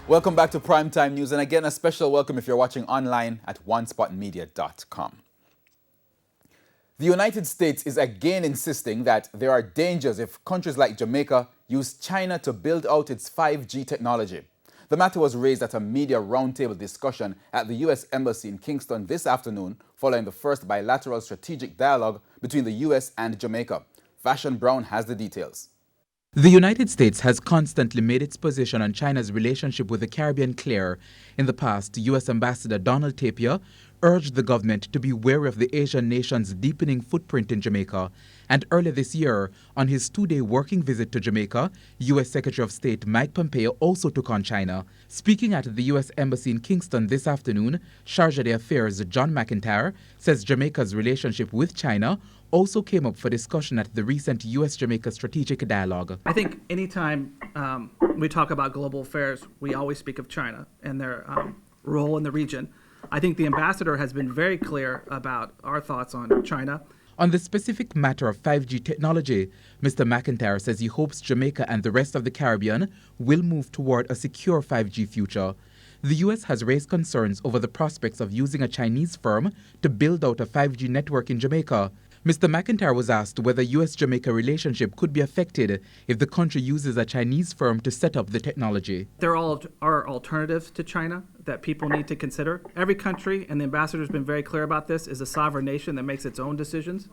Welcome back to Primetime News, and again, a special welcome if you're watching online at onespotmedia.com. The United States is again insisting that there are dangers if countries like Jamaica use China to build out its 5G technology. The matter was raised at a media roundtable discussion at the U.S. Embassy in Kingston this afternoon, following the first bilateral strategic dialogue between the U.S. and Jamaica. Vashon Brown has the details. The United States has constantly made its position on China's relationship with the Caribbean clear. In the past, U.S. Ambassador Donald Tapia urged the government to be wary of the Asian nation's deepening footprint in Jamaica. And earlier this year, on his two-day working visit to Jamaica, U.S. Secretary of State Mike Pompeo also took on China. Speaking at the U.S. Embassy in Kingston this afternoon, Charge d'Affaires John McIntyre says Jamaica's relationship with China also came up for discussion at the recent U.S.-Jamaica strategic dialogue. I think anytime we talk about global affairs, we always speak of China and their role in the region. I think the ambassador has been very clear about our thoughts on China. On the specific matter of 5G technology, Mr. McIntyre says he hopes Jamaica and the rest of the Caribbean will move toward a secure 5G future. The U.S. has raised concerns over the prospects of using a Chinese firm to build out a 5G network in Jamaica. Mr. McIntyre was asked whether U.S.-Jamaica relationship could be affected if the country uses a Chinese firm to set up the technology. There are alternatives to China that people need to consider. Every country, and the ambassador has been very clear about this, is a sovereign nation that makes its own decisions.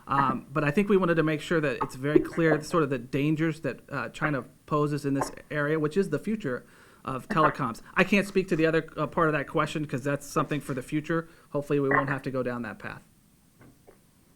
But I think we wanted to make sure that it's very clear sort of the dangers that China poses in this area, which is the future of telecoms. I can't speak to the other part of that question because that's something for the future. Hopefully we won't have to go down that path.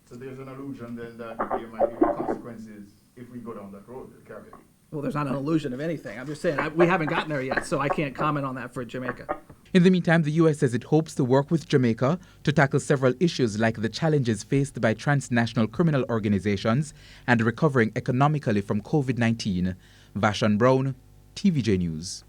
So there's an allusion then that there might be consequences if we go down that road, the Caribbean. Well, there's not an illusion of anything. I'm just saying we haven't gotten there yet, so I can't comment on that for Jamaica. In the meantime, the U.S. says it hopes to work with Jamaica to tackle several issues like the challenges faced by transnational criminal organizations and recovering economically from COVID-19. Vashon Brown, TVJ News.